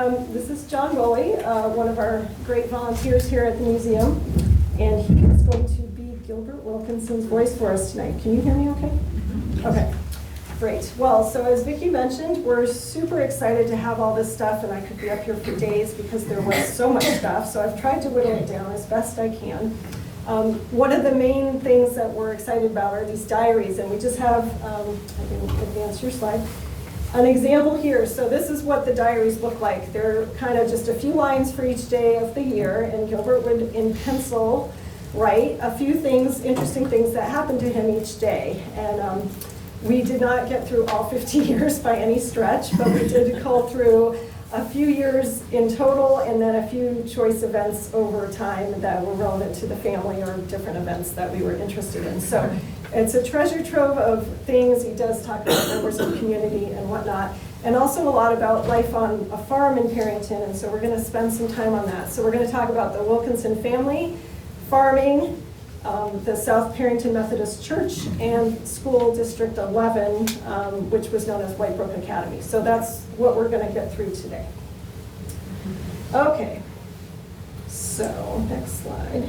This is John Bowley, one of our great volunteers here at the museum, and he is going to be Gilbert Wilkinson's voice for us tonight. Can you hear me okay? Okay, great. Well, so as Vicki mentioned, we're super excited to have all this stuff, and I could be up here for days because there was so much stuff, so I've tried to whittle it down as best I can. One of the main things that we're excited about are these diaries, and we just have, I can advance your slide, an example here. So this is what the diaries look like. They're kind of just a few lines for each day of the year, and Gilbert would, in pencil, write a few things, interesting things that happened to him each day. And we did not get through all 50 years by any stretch, but we did cull through a few years in total, and then a few choice events over time that were relevant to the family or different events that we were interested in. So it's a treasure trove of things. He does talk about members of community and whatnot, and also a lot about life on a farm in Perinton, and so we're going to spend some time on that. So we're going to talk about the Wilkinson family, farming, the South Perinton Methodist Church, and School District 11, which was known as Whitebrook Academy. So that's what we're going to get through today. Okay, so next slide.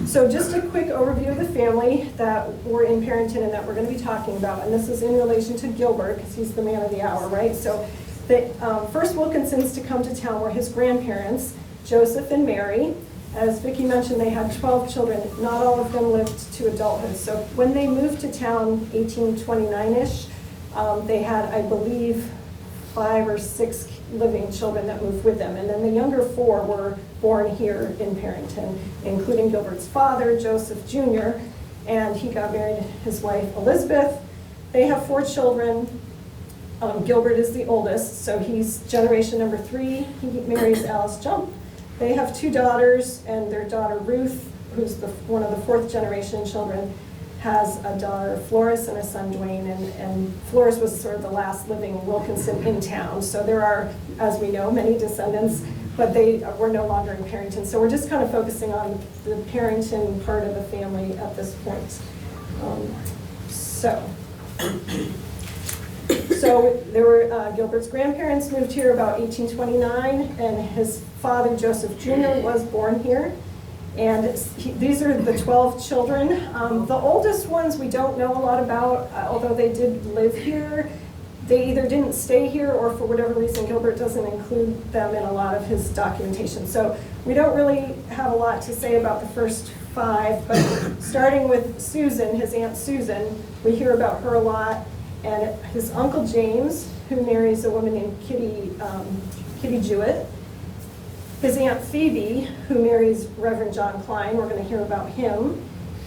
So just a quick overview of the family that were in Perinton and that we're going to be talking about, and this is in relation to Gilbert because he's the man of the hour, right? So the first Wilkinsons to come to town were his grandparents, Joseph and Mary. As Vicki mentioned, they had 12 children. Not all of them lived to adulthood. So when they moved to town, 1829-ish, they had, I believe, 5 or 6 living children that moved with them. And then the younger 4 were born here in Perinton, including Gilbert's father, Joseph Jr., and he got married to his wife, Elizabeth. They have 4 children. Gilbert is the oldest, so he's generation number 3. He marries Alice Jump. They have 2 daughters, and their daughter Ruth, who's one of the 4th generation children, has a daughter Floris and a son Dwayne, and Floris was sort of the last living Wilkinson in town. So there are, as we know, many descendants, but they were no longer in Perinton. So we're just kind of focusing on the Perinton part of the family at this point. So there were Gilbert's grandparents moved here about 1829, and his father, Joseph Jr., was born here. And these are the 12 children. The oldest ones we don't know a lot about, although they did live here. They either didn't stay here, or for whatever reason, Gilbert doesn't include them in a lot of his documentation. So we don't really have a lot to say about the first 5, but starting with Susan, his Aunt Susan, we hear about her a lot. And his Uncle James, who marries a woman named Kitty Jewett. His Aunt Phoebe, who marries Reverend John Klein, we're going to hear about him.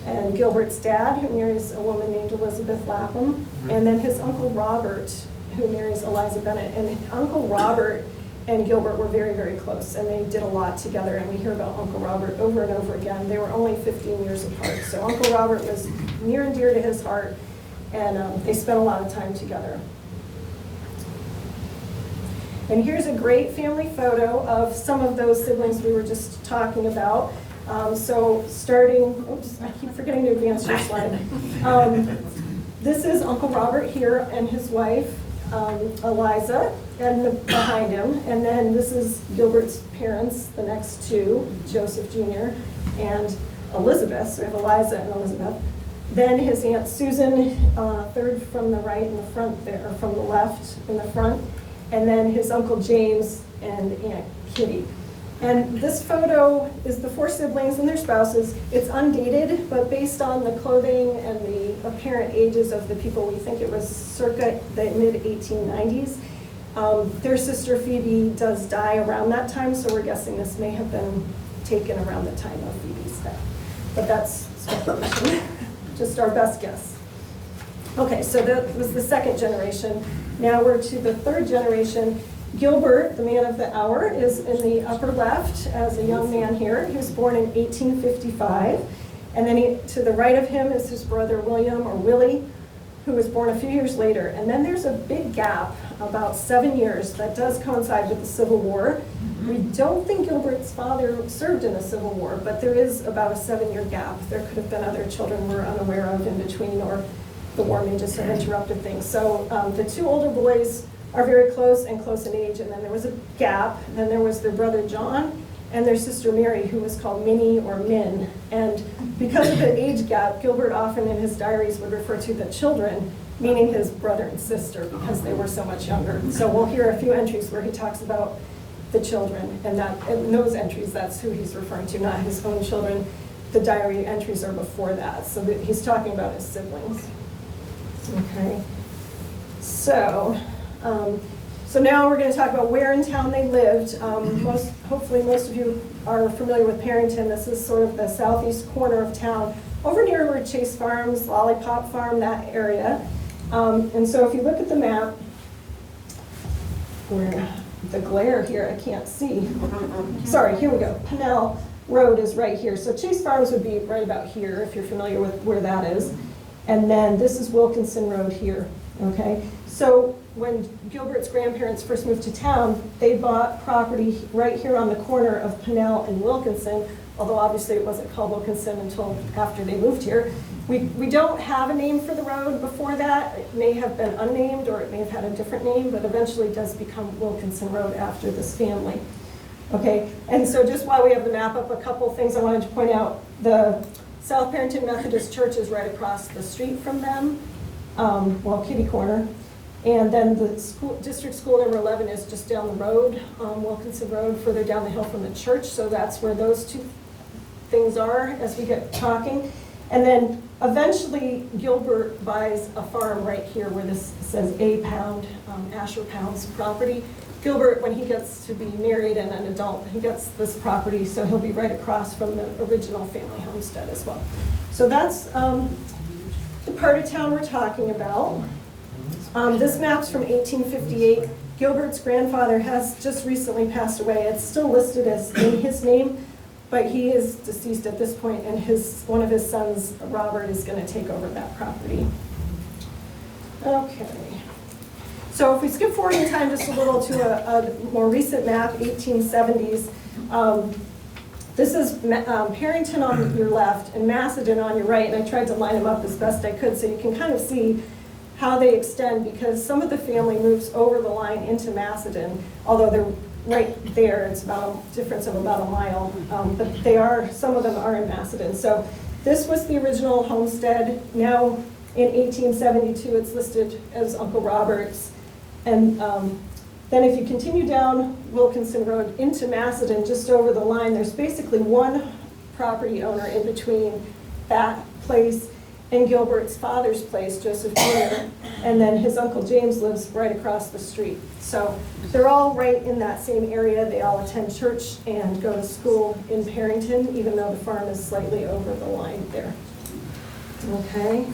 And Gilbert's dad, who marries a woman named Elizabeth Lapham. And then his Uncle Robert, who marries Eliza Bennett. And Uncle Robert and Gilbert were very, very close, and they did a lot together, and we hear about Uncle Robert over and over again. They were only 15 years apart. So Uncle Robert was near and dear to his heart, and they spent a lot of time together. And here's a great family photo of some of those siblings we were just talking about. So starting, oops, I keep forgetting to advance your slide. This is Uncle Robert here and his wife, Eliza, and behind him. And then this is Gilbert's parents, the next 2, Joseph Jr. and Elizabeth. So we have Eliza and Elizabeth. Then his Aunt Susan, 3rd from the right in the front there, or from the left in the front. And then his Uncle James and Aunt Kitty. And this photo is the 4 siblings and their spouses. It's undated, but based on the clothing and the apparent ages of the people, we think it was circa the mid-1890s. Their sister Phoebe does die around that time, so we're guessing this may have been taken around the time of Phoebe's death. But that's speculation. Just our best guess. Okay, so that was the 2nd generation. Now we're to the 3rd generation. Gilbert, the man of the hour, is in the upper left as a young man here. He was born in 1855. And then to the right of him is his brother William, or Willie, who was born a few years later. And then there's a big gap, about 7 years, that does coincide with the Civil War. We don't think Gilbert's father served in the Civil War, but there is about a 7-year gap. There could have been other children we're unaware of in between, or the war may just have interrupted things. So the 2 older boys are very close and close in age, and then there was a gap, and then there was their brother John and their sister Mary, who was called Minnie or Min. And because of the age gap, Gilbert often in his diaries would refer to the children, meaning his brother and sister, because they were so much younger. So we'll hear a few entries where he talks about the children, and in those entries, that's who he's referring to, not his own children. The diary entries are before that, so that he's talking about his siblings. Okay, so now we're going to talk about where in town they lived. Hopefully most of you are familiar with Perinton. This is sort of the southeast corner of town, over near where Chase Farms, Lollipop Farm, that area. And so if you look at the map, where the glare here, I can't see. Sorry, here we go. Pennell Road is right here. So Chase Farms would be right about here, if you're familiar with where that is. And then this is Wilkinson Road here, okay? So when Gilbert's grandparents first moved to town, they bought property right here on the corner of Pennell and Wilkinson, although obviously it wasn't called Wilkinson until after they moved here. We don't have a name for the road before that. It may have been unnamed, or it may have had a different name, but eventually it does become Wilkinson Road after this family. Okay, and so just while we have the map up, a couple things I wanted to point out. The South Perinton Methodist Church is right across the street from them, kitty corner. And then the district school number 11 is just down the road, Wilkinson Road, further down the hill from the church. So that's where those two things are as we get talking. And then eventually Gilbert buys a farm right here where this says A Pound, Asher Pound's property. Gilbert, when he gets to be married and an adult, he gets this property, so he'll be right across from the original family homestead as well. So that's the part of town we're talking about. This map's from 1858. Gilbert's grandfather has just recently passed away. It's still listed as in his name, but he is deceased at this point, and one of his sons, Robert, is going to take over that property. Okay. So if we skip forward in time just a little to a more recent map, 1870s, this is Perinton on your left and Macedon on your right, and I tried to line them up as best I could so you can kind of see how they extend, because some of the family moves over the line into Macedon, although they're right there. It's about a difference of about a mile, but some of them are in Macedon. So this was the original homestead. Now in 1872, it's listed as Uncle Robert's. And then if you continue down Wilkinson Road into Macedon, just over the line, there's basically one property owner in between that place and Gilbert's father's place, Joseph Jr., and then his Uncle James lives right across the street. So they're all right in that same area. They all attend church and go to school in Perinton, even though the farm is slightly over the line there. Okay.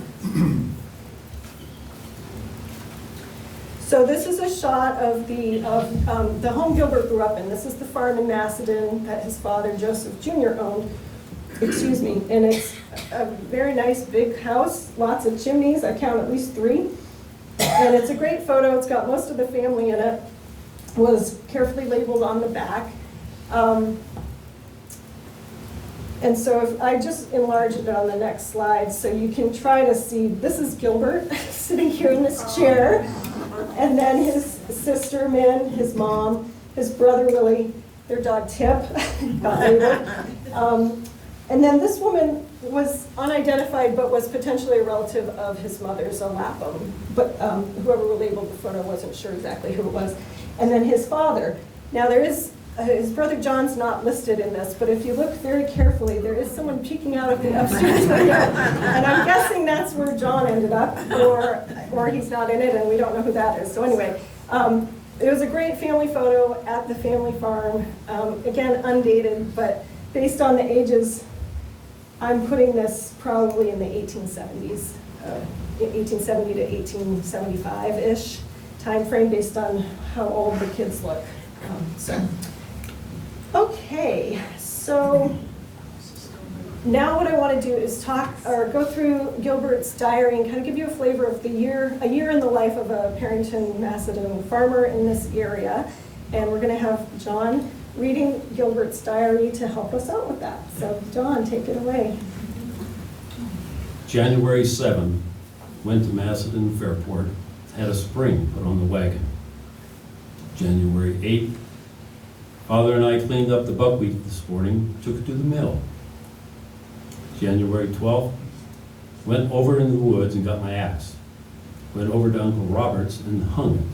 So this is a shot of the home Gilbert grew up in. This is the farm in Macedon that his father, Joseph Jr., owned. Excuse me. And it's a very nice big house, lots of chimneys. I count at least 3. And it's a great photo. It's got most of the family in it. It was carefully labeled on the back. And so if I just enlarge it on the next slide so you can try to see, this is Gilbert sitting here in this chair. And then his sister, Min, his mom, his brother, Willie, their dog, Tip, got labeled. And then this woman was unidentified, but was potentially a relative of his mother's, a Lapham. But whoever labeled the photo wasn't sure exactly who it was. And then his father. Now there is, his brother John's not listed in this, but if you look very carefully, there is someone peeking out of the upstairs window. And I'm guessing that's where John ended up, or he's not in it and we don't know who that is. So anyway, it was a great family photo at the family farm. Again, undated, but based on the ages, I'm putting this probably in the 1870s, 1870 to 1875-ish time frame based on how old the kids look. Okay, so now what I want to do is go through Gilbert's diary and kind of give you a flavor of a year in the life of a Perinton, Macedon farmer in this area. And we're going to have John reading Gilbert's diary to help us out with that. So John, take it away. January 7, went to Macedon Fairport, had a spring put on the wagon. January 8th, Father and I cleaned up the buckwheat this morning, took it to the mill. January 12th, went over in the woods and got my axe. Went over to Uncle Robert's and hung it.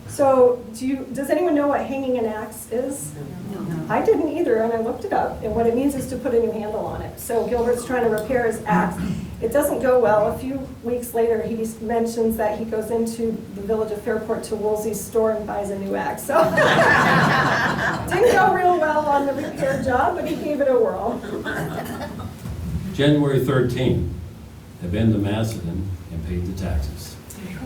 So does anyone know what hanging an axe is? No. I didn't either, and I looked it up, and what it means is to put a new handle on it. So Gilbert's trying to repair his axe. It doesn't go well. A few weeks later, he mentions that he goes into the village of Fairport to Woolsey's store and buys a new axe. So didn't go real well on the repair job, but he gave it a whirl. January 13th, I've been to Macedon and paid the taxes.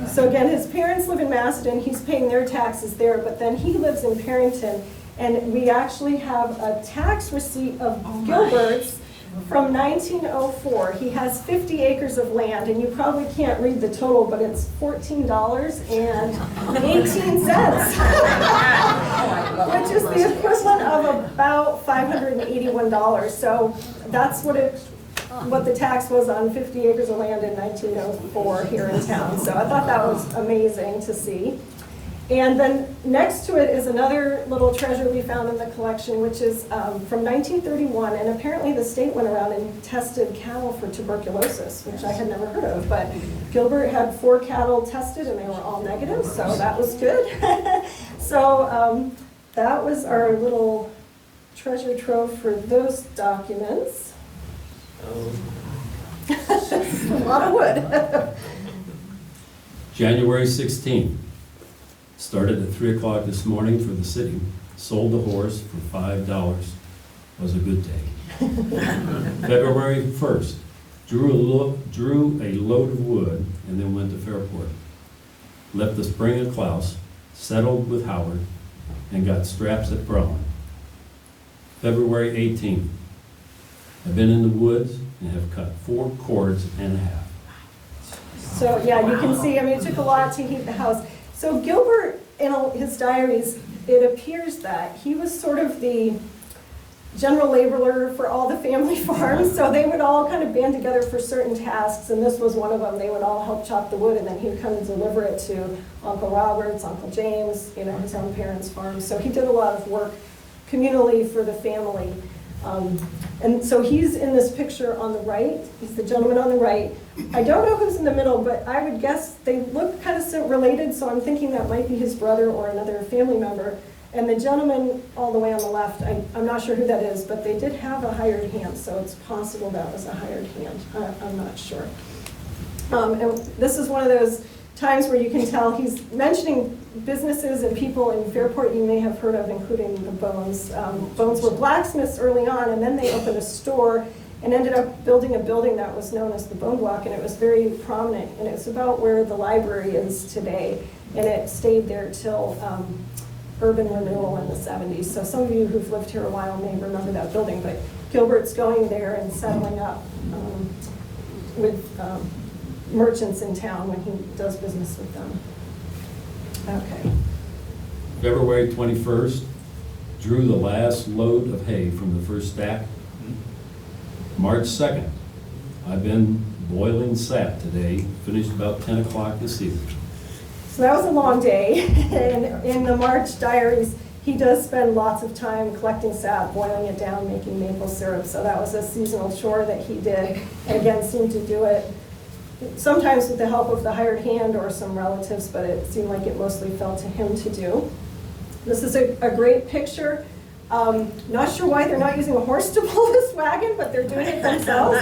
So again, his parents live in Macedon, he's paying their taxes there, but then he lives in Perinton, and we actually have a tax receipt of Gilbert's from 1904. He has 50 acres of land, and you probably can't read the total, but it's $14.18, which is the equivalent of about $581. So that's what the tax was on 50 acres of land in 1904 here in town. So I thought that was amazing to see. And then next to it is another little treasure we found in the collection, which is from 1931. And apparently the state went around and tested cattle for tuberculosis, which I had never heard of. But Gilbert had 4 cattle tested and they were all negative, so that was good. So that was our little treasure trove for those documents. A lot of wood. January 16th, started at 3 o'clock this morning for the city, sold the horse for $5. Was a good day. February 1st, drew a load of wood and then went to Fairport. Left the spring at Klaus, settled with Howard, and got straps at Brown. February 18th, I've been in the woods and have cut 4 cords and a half. So yeah, you can see, I mean, it took a lot to heat the house. So Gilbert, in his diaries, it appears that he was sort of the general laborer for all the family farms. So they would all kind of band together for certain tasks, and this was one of them. They would all help chop the wood, and then he would come and deliver it to Uncle Robert's, Uncle James, his own parents' farm. So he did a lot of work communally for the family. And so he's in this picture on the right. He's the gentleman on the right. I don't know who's in the middle, but I would guess they look kind of related, so I'm thinking that might be his brother or another family member. And the gentleman all the way on the left, I'm not sure who that is, but they did have a hired hand, so it's possible that was a hired hand. I'm not sure. And this is one of those times where you can tell he's mentioning businesses and people in Fairport you may have heard of, including the Bones. Bones were blacksmiths early on, and then they opened a store and ended up building a building that was known as the Bone Block, and it was very prominent, and it's about where the library is today, and it stayed there till urban renewal in the 70s. So some of you who've lived here a while may remember that building, but Gilbert's going there and settling up with merchants in town when he does business with them. Okay. February 21st, drew the last load of hay from the first stack. March 2nd, I've been boiling sap today, finished about 10 o'clock this evening. So that was a long day. And in the March diaries, he does spend lots of time collecting sap, boiling it down, making maple syrup. So that was a seasonal chore that he did, and again, seemed to do it sometimes with the help of the hired hand or some relatives, but it seemed like it mostly fell to him to do. This is a great picture. Not sure why they're not using a horse to pull this wagon, but they're doing it themselves.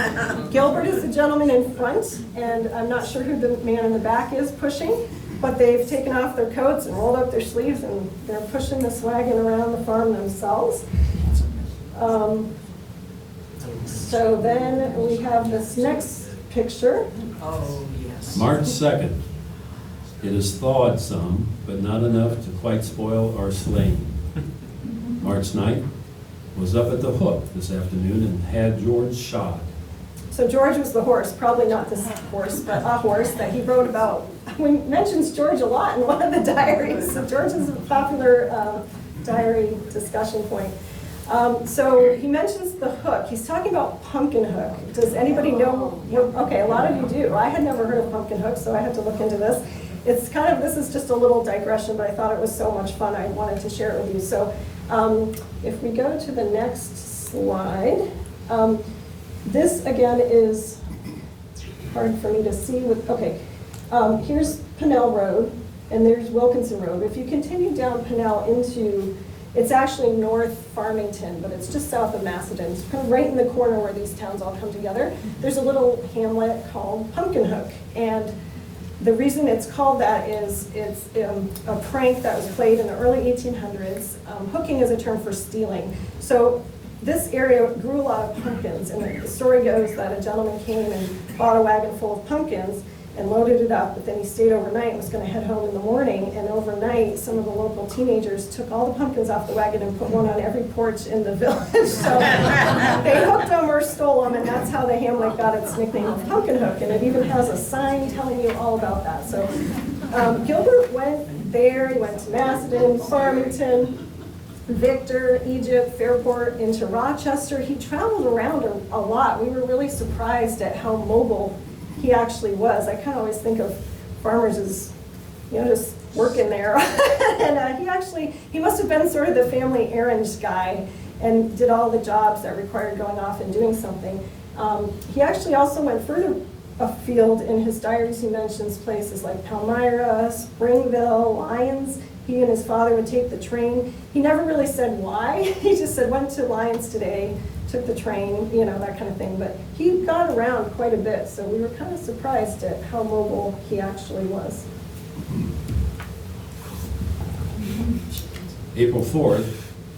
Gilbert is the gentleman in front, and I'm not sure who the man in the back is pushing, but they've taken off their coats and rolled up their sleeves, and they're pushing this wagon around the farm themselves. So then we have this next picture. Oh, yes. March 2nd, it has thawed some, but not enough to quite spoil our sleighing. March 9th, was up at the Hook this afternoon and had George shod. So George was the horse, probably not this horse, but a horse that he wrote about. He mentions George a lot in one of the diaries. So George is a popular diary discussion point. So he mentions the hook. He's talking about pumpkin hook. Does anybody know? Okay, a lot of you do. I had never heard of pumpkin hook, so I had to look into this. it's kind of, this is just a little digression, but I thought it was so much fun, I wanted to share it with you. So if we go to the next slide, this again is hard for me to see with, okay, here's Pennell Road, and there's Wilkinson Road. If you continue down Pennell into, it's actually North Farmington, but it's just south of Macedon. It's kind of right in the corner where these towns all come together. There's a little hamlet called Pumpkin Hook, and the reason it's called that is it's a prank that was played in the early 1800s. Hooking is a term for stealing. So this area grew a lot of pumpkins, and the story goes that a gentleman came and bought a wagon full of pumpkins and loaded it up, but then he stayed overnight and was going to head home in the morning, and overnight some of the local teenagers took all the pumpkins off the wagon and put one on every porch in the village. So they hooked them or stole them, and that's how the hamlet got its nickname of Pumpkin Hook, and it even has a sign telling you all about that. So Gilbert went there, he went to Macedon, Farmington, Victor, Egypt, Fairport, into Rochester. He traveled around a lot. We were really surprised at how mobile he actually was. I kind of always think of farmers as, you know, just working there. And he must have been sort of the family errands guy and did all the jobs that required going off and doing something. He actually also went further afield. In his diaries, he mentions places like Palmyra, Springville, Lyons. He and his father would take the train. He never really said why. He just said, went to Lyons today, took the train, you know, that kind of thing. But he got around quite a bit, so we were kind of surprised at how mobile he actually was. April 4th,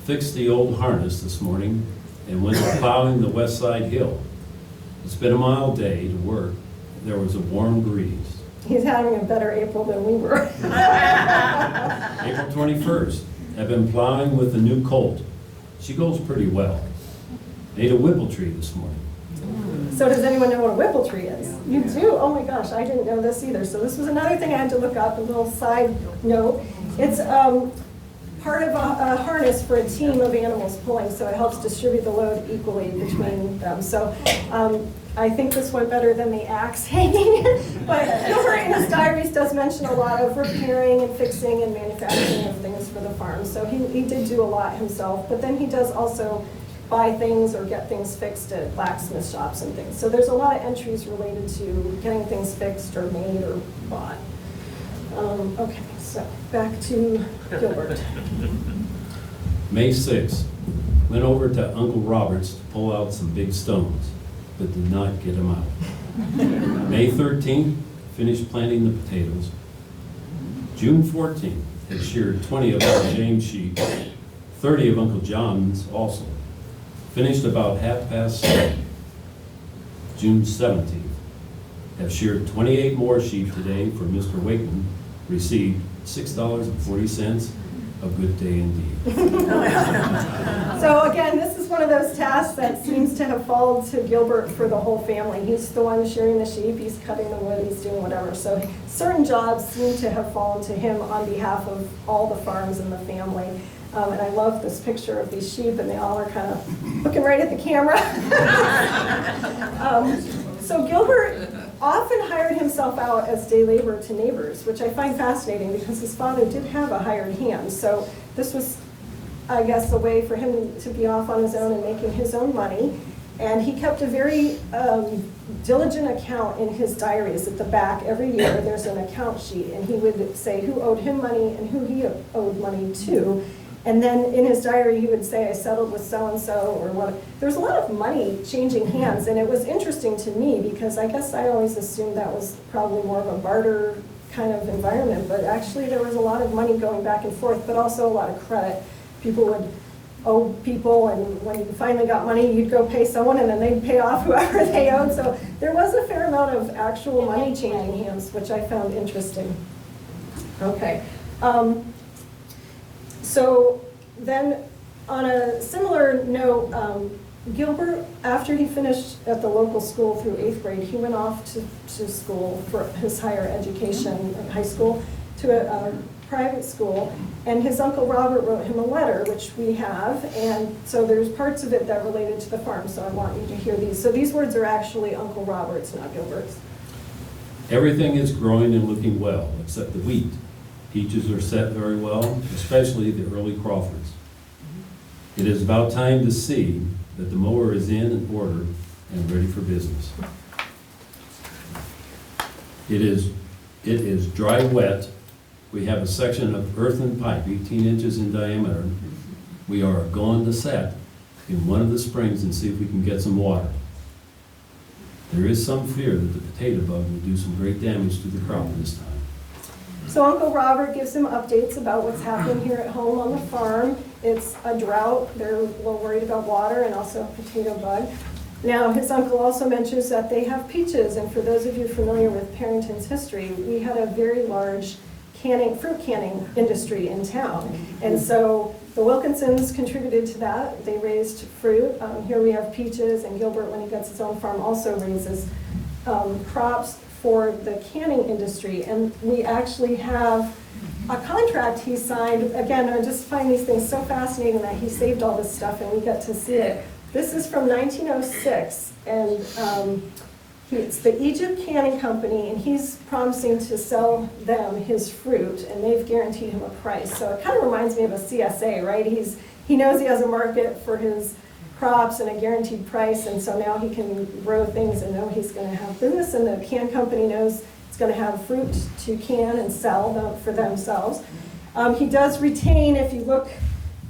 fixed the old harness this morning and went plowing the west side hill. It's been a mild day to work. There was a warm breeze. He's having a better April than we were. April 21st, I've been plowing with a new colt. She goes pretty well. Ate a whipple tree this morning. So does anyone know what a whipple tree is? You do? Oh my gosh, I didn't know this either. So this was another thing I had to look up, a little side note. It's part of a harness for a team of animals pulling, so it helps distribute the load equally between them. So I think this went better than the axe hanging. But Gilbert in his diaries does mention a lot of repairing and fixing and manufacturing of things for the farm. So he did do a lot himself, but then he does also buy things or get things fixed at blacksmith shops and things. So there's a lot of entries related to getting things fixed or made or bought. Okay, so back to Gilbert. May 6th, went over to Uncle Robert's to pull out some big stones, but did not get them out. May 13th, finished planting the potatoes. June 14th, had sheared 20 of Uncle James' sheep, 30 of Uncle John's also. Finished about 7:30. June 17th, have sheared 28 more sheep today for Mr. Wakeman. Received $6.40. A good day indeed. So again, this is one of those tasks that seems to have fallen to Gilbert for the whole family. He's the one shearing the sheep, he's cutting the wood, he's doing whatever. So certain jobs seem to have fallen to him on behalf of all the farms in the family. And I love this picture of these sheep, and they all are kind of looking right at the camera. So Gilbert often hired himself out as day labor to neighbors, which I find fascinating because his father did have a hired hand. So this was, I guess, a way for him to be off on his own and making his own money. And he kept a very diligent account in his diaries. At the back, every year, there's an account sheet, and he would say who owed him money and who he owed money to. And then in his diary, he would say, I settled with so-and-so, or what. There was a lot of money changing hands, and it was interesting to me because I guess I always assumed that was probably more of a barter kind of environment, but actually there was a lot of money going back and forth, but also a lot of credit. People would owe people, and when you finally got money, you'd go pay someone, and then they'd pay off whoever they owed. So there was a fair amount of actual money changing hands, which I found interesting. Okay. So then, on a similar note, Gilbert, after he finished at the local school through 8th grade, he went off to school for his higher education, high school, to a private school, and his Uncle Robert wrote him a letter, which we have, and so there's parts of it that related to the farm, so I want you to hear these. So these words are actually Uncle Robert's, not Gilbert's. Everything is growing and looking well, except the wheat. Peaches are set very well, especially the early Crawfords. It is about time to see that the mower is in order and ready for business. It is dry wet. We have a section of earthen pipe, 18 inches in diameter. We are going to set in one of the springs and see if we can get some water. There is some fear that the potato bug will do some great damage to the crop this time. So Uncle Robert gives him updates about what's happening here at home on the farm. It's a drought. They're a little worried about water and also a potato bug. Now, his uncle also mentions that they have peaches, and for those of you familiar with Perinton's history, we had a very large fruit canning industry in town. And so the Wilkinsons contributed to that. They raised fruit. Here we have peaches, and Gilbert, when he gets his own farm, also raises crops for the canning industry. And we actually have a contract he signed. Again, I just find these things so fascinating that he saved all this stuff and we get to see it. This is from 1906, and it's the Egypt Canning Company, and he's promising to sell them his fruit, and they've guaranteed him a price. So it kind of reminds me of a CSA, right? He knows he has a market for his crops and a guaranteed price, and so now he can grow things and know he's going to have business, and the can company knows it's going to have fruit to can and sell them for themselves. He does retain, if you look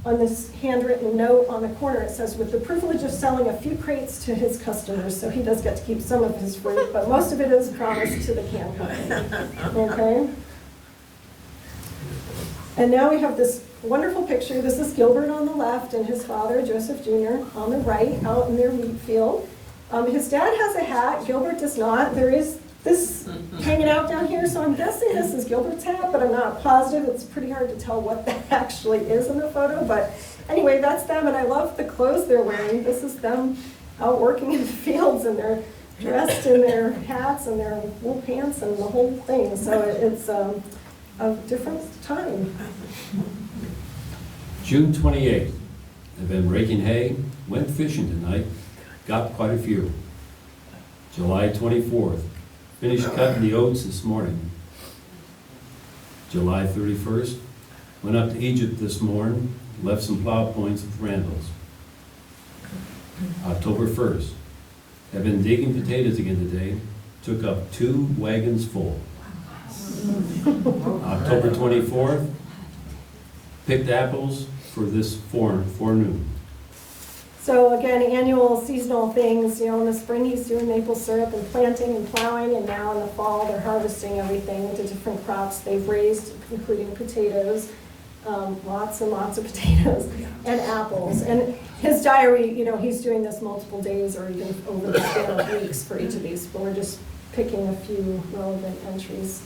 on this handwritten note on the corner, it says, with the privilege of selling a few crates to his customers, so he does get to keep some of his fruit, but most of it is promised to the can company. Okay? And now we have this wonderful picture. This is Gilbert on the left and his father, Joseph Jr., on the right, out in their wheat field. His dad has a hat, Gilbert does not. There is this hanging out down here, so I'm guessing this is Gilbert's hat, but I'm not positive. It's pretty hard to tell what that actually is in the photo, but anyway, that's them, and I love the clothes they're wearing. This is them out working in the fields, and they're dressed in their hats and their wool pants and the whole thing, so it's a different time. June 28th, I've been raking hay, went fishing tonight, got quite a few. July 24th, finished cutting the oats this morning. July 31st, went up to Egypt this morning, left some plow points with Randall's. October 1st, have been digging potatoes again today, took up 2 wagons full. October 24th, picked apples for this forenoon. So again, annual seasonal things, you know, in the spring he's doing maple syrup and planting and plowing, and now in the fall they're harvesting everything, the different crops they've raised, including potatoes, lots and lots of potatoes, and apples. And his diary, you know, he's doing this multiple days or even over the span of weeks for each of these, but we're just picking a few relevant entries.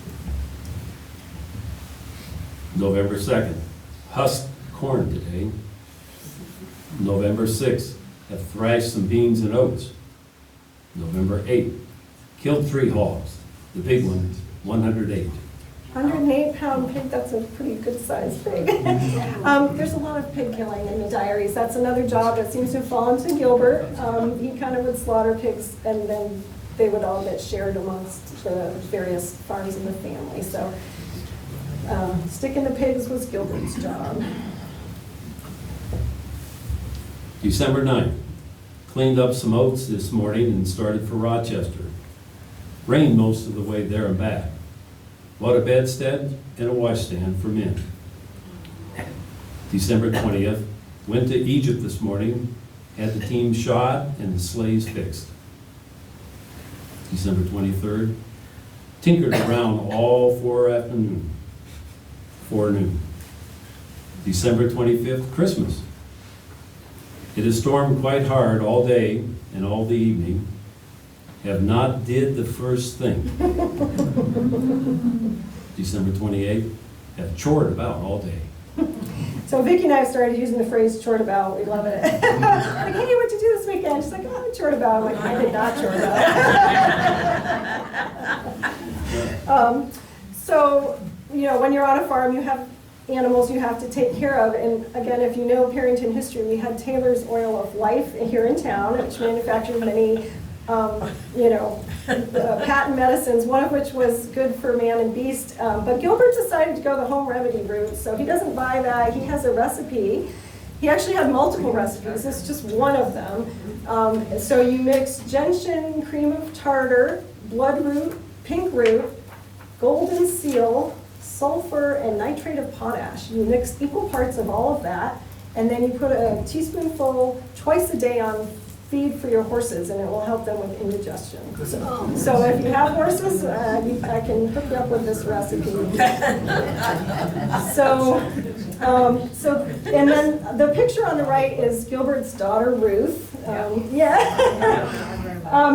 November 2nd, husked corn today. November 6th, have thrashed some beans and oats. November 8th, killed 3 hogs. The big one, 108. 108-pound pig, that's a pretty good sized pig. There's a lot of pig killing in the diaries. That's another job that seems to have fallen to Gilbert. He kind of would slaughter pigs, and then they would all get shared amongst the various farms in the family. So sticking the pigs was Gilbert's job. December 9th, cleaned up some oats this morning and started for Rochester. Rained most of the way there and back. Bought a bedstead and a washstand for men. December 20th, went to Egypt this morning, had the team shod and the sleighs fixed. December 23rd, tinkered around all forenoon. December 25th, Christmas. It has stormed quite hard all day and all the evening. Have not did the first thing. December 28th, have chored about all day. So Vicki and I have started using the phrase chored about. We love it. Like, hey, what'd you do this weekend? She's like, oh, I chored about. I'm like, I did not chore about. So, you know, when you're on a farm, you have animals you have to take care of. And again, if you know Perinton history, we had Taylor's Oil of Life here in town, which manufactured many patent medicines, one of which was good for man and beast. But Gilbert decided to go the home remedy route, so he doesn't buy that. He has a recipe. He actually had multiple recipes. This is just one of them. So you mix gentian, cream of tartar, bloodroot, pink root, golden seal, sulfur, and nitrate of potash. You mix equal parts of all of that, and then you put a teaspoonful twice a day on feed for your horses, and it will help them with indigestion. So if you have horses, I can hook you up with this recipe. And then the picture on the right is Gilbert's daughter, Ruth.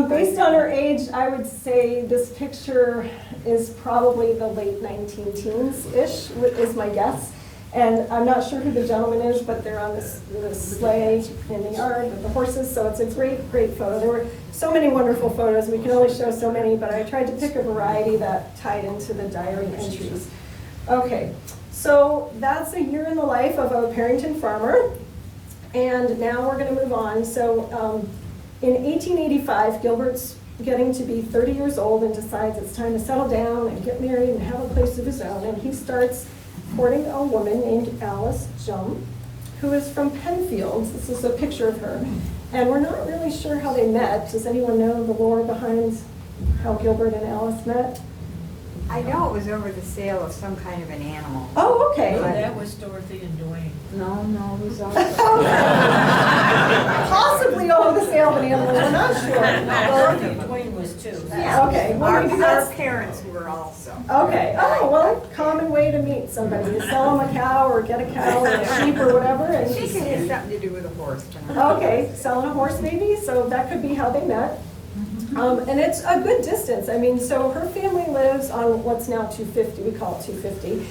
Based on her age, I would say this picture is probably the late 19-teens-ish, is my guess. And I'm not sure who the gentleman is, but they're on this sleigh in the yard with the horses, so it's a great, great photo. There were so many wonderful photos. We can only show so many, but I tried to pick a variety that tied into the diary entries. Okay, so that's a year in the life of a Perinton farmer. And now we're going to move on. So in 1885, Gilbert's getting to be 30 years old and decides it's time to settle down and get married and have a place of his own. And he starts courting a woman named Alice Jump, who is from Penfield. This is a picture of her. And we're not really sure how they met. Does anyone know the lore behind how Gilbert and Alice met? I know it was over the sale of some kind of an animal. Oh, okay. That was Dorothy and Dwayne. No, it was over. Possibly over the sale of an animal, we're not sure. Dorothy and Dwayne was too. Yeah. Okay, well, maybe Our that's, parents were also. okay. Oh, well, common way to meet somebody. You sell them a cow or get a cow or a sheep or whatever. And She can have something to do with a horse. okay, selling a horse maybe, so that could be how they met. And it's a good distance. I mean, so her family lives on what's now 250, we call it 250,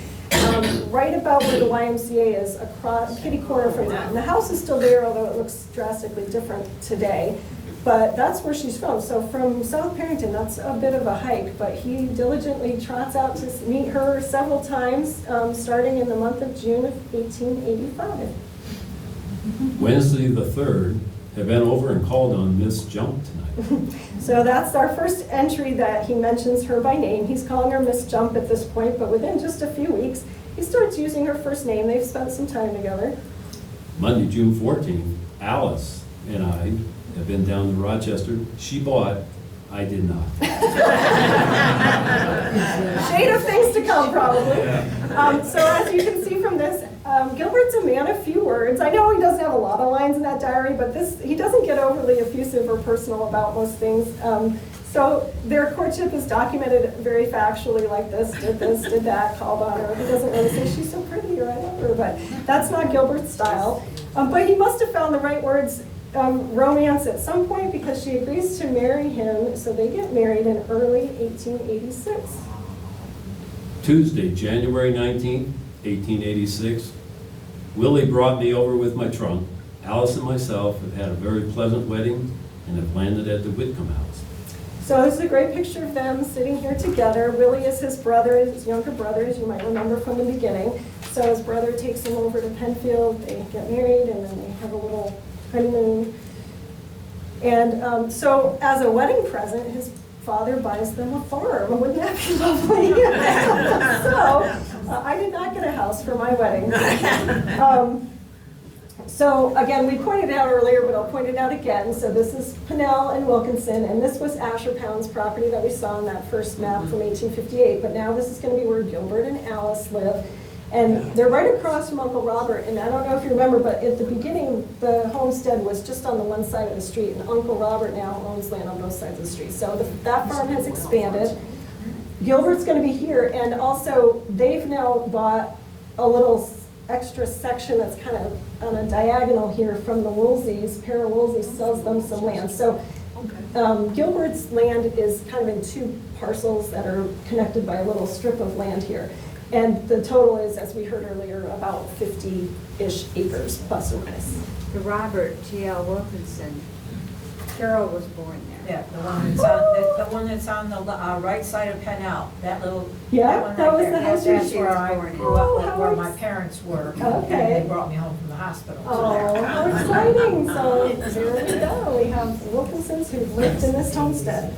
right about where the YMCA is, across kitty corner from that. And the house is still there, although it looks drastically different today. But that's where she's from. So from South Perinton, that's a bit of a hike, but he diligently trots out to meet her several times, starting in the month of June of 1885. Wednesday the 3rd, have been over and called on Miss Jump tonight. So that's our first entry that he mentions her by name. He's calling her Miss Jump at this point, but within just a few weeks, he starts using her first name. They've spent some time together. Monday, June 14th, Alice and I have been down to Rochester. She bought, I did not. Shade of things to come, probably. So as you can see from this, Gilbert's a man of few words. I know he doesn't have a lot of lines in that diary, but he doesn't get overly effusive or personal about most things. So their courtship is documented very factually, like this, did that, called on her. He doesn't really say, she's so pretty, or I love her, but that's not Gilbert's style. But he must have found the right words, romance at some point, because she agrees to marry him, so they get married in early 1886. Tuesday, January 19th, 1886. Willie brought me over with my trunk. Alice and myself have had a very pleasant wedding and have landed at the Whitcomb house. So this is a great picture of them sitting here together. Willie is his brother, his younger brother, as you might remember from the beginning. So his brother takes him over to Penfield, they get married, and then they have a little honeymoon. And so as a wedding present, his father buys them a farm. Wouldn't that be lovely? So I did not get a house for my wedding. So again, we pointed it out earlier, but I'll point it out again. So this is Pennell and Wilkinson, and this was Asher Pound's property that we saw on that first map from 1858. But now this is going to be where Gilbert and Alice live. And they're right across from Uncle Robert. And I don't know if you remember, but at the beginning, the homestead was just on the one side of the street, and Uncle Robert now owns land on both sides of the street. So that farm has expanded. Gilbert's going to be here, and also they've now bought a little extra section that's kind of on a diagonal here from the Woolseys. Para Woolsey sells them some land. So Gilbert's land is kind of in two parcels that are connected by a little strip of land here. And the total is, as we heard earlier, about 50-ish acres, plus or minus. The Robert G.L. Wilkinson Carol was born there. Yeah, the one that's on the right side of Pennell, that little, Yeah, that one that right was there. the house That's you where was I born in. grew up, Oh, like how where my ex- parents were. Okay. And they brought me home from the hospital. Oh, how exciting! So there we go. We have Wilkinsons who've lived in this homestead.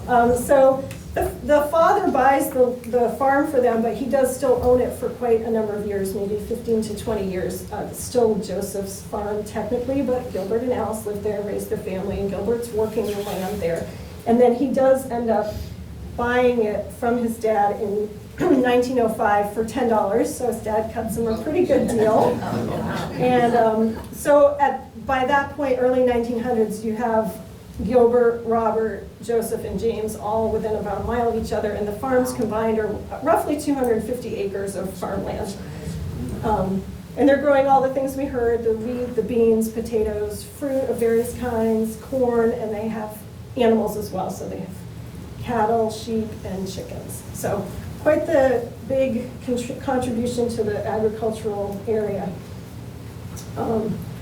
So the father buys the farm for them, but he does still own it for quite a number of years, maybe 15 to 20 years. It's still Joseph's farm technically, but Gilbert and Alice lived there, raised their family, and Gilbert's working the land there. And then he does end up buying it from his dad in 1905 for $10, so his dad cuts him a pretty good deal. And so by that point, early 1900s, you have Gilbert, Robert, Joseph, and James all within about a mile of each other, and the farms combined are roughly 250 acres of farmland. And they're growing all the things we heard, the wheat, the beans, potatoes, fruit of various kinds, corn, and they have animals as well, so they have cattle, sheep, and chickens. So quite the big contribution to the agricultural area.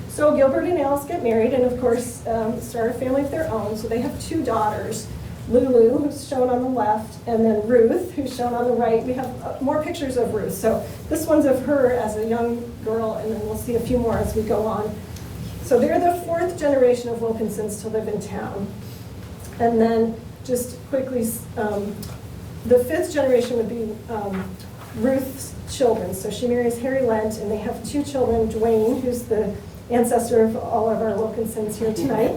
So Gilbert and Alice get married and of course start a family of their own. So they have two daughters, Lulu, who's shown on the left, and then Ruth, who's shown on the right. We have more pictures of Ruth. So this one's of her as a young girl, and then we'll see a few more as we go on. So they're the fourth generation of Wilkinsons to live in town. And then just quickly, the fifth generation would be Ruth's children. So she marries Harry Lent, and they have two children, Dwayne, who's the ancestor of all of our Wilkinsons here tonight,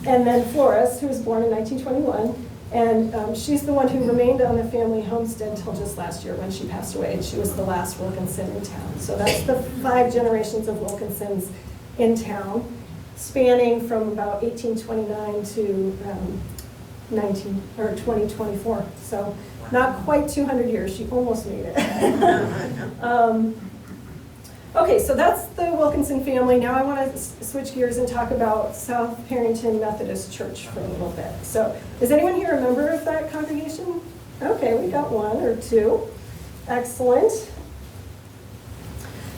and then Floris, who was born in 1921, and she's the one who remained on the family homestead until just last year when she passed away, and she was the last Wilkinson in town. So that's the 5 generations of Wilkinsons in town, spanning from about 1829 to 2024. So not quite 200 years. She almost made it. Okay, so that's the Wilkinson family. Now I want to switch gears and talk about South Perinton Methodist Church for a little bit. So is anyone here a member of that congregation? Okay, we got 1 or 2. Excellent.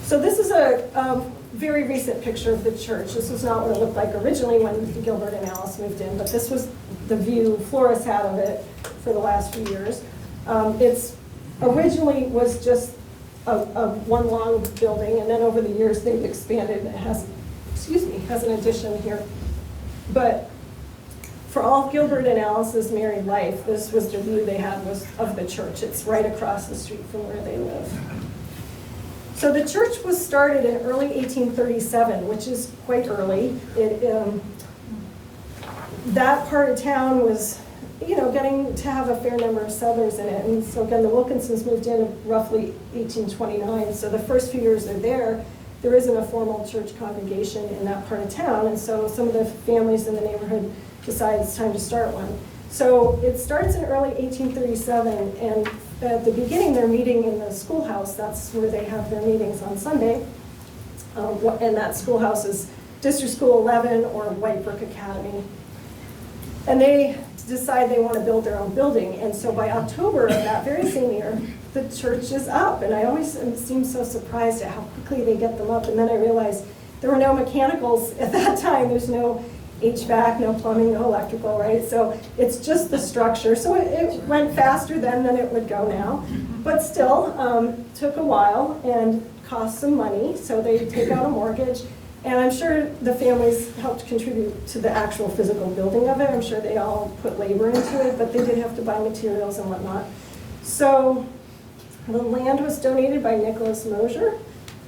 So this is a very recent picture of the church. This was not what it looked like originally when Gilbert and Alice moved in, but this was the view Floris had of it for the last few years. It's originally was just a one long building, and then over the years they've expanded. It has, has an addition here. But for all of Gilbert and Alice's married life, this was the view they had was of the church. It's right across the street from where they live. So the church was started in early 1837, which is quite early. That part of town was, getting to have a fair number of settlers in it. And so again, the Wilkinsons moved in roughly 1829. So the first few years they're there isn't a formal church congregation in that part of town. And so some of the families in the neighborhood decide it's time to start one. So it starts in early 1837, and at the beginning they're meeting in the schoolhouse. That's where they have their meetings on Sunday. And that schoolhouse is District School 11 or White Brook Academy. And they decide they want to build their own building. And so by October of that very same year, the church is up. And I always seem so surprised at how quickly they get them up. And then I realized there were no mechanicals at that time. There's no HVAC, no plumbing, no electrical, right? So it's just the structure. So it went faster then than it would go now. But still, took a while and cost some money. So they take out a mortgage. And I'm sure the families helped contribute to the actual physical building of it. I'm sure they all put labor into it, but they did have to buy materials and whatnot. So the land was donated by Nicholas Mosier,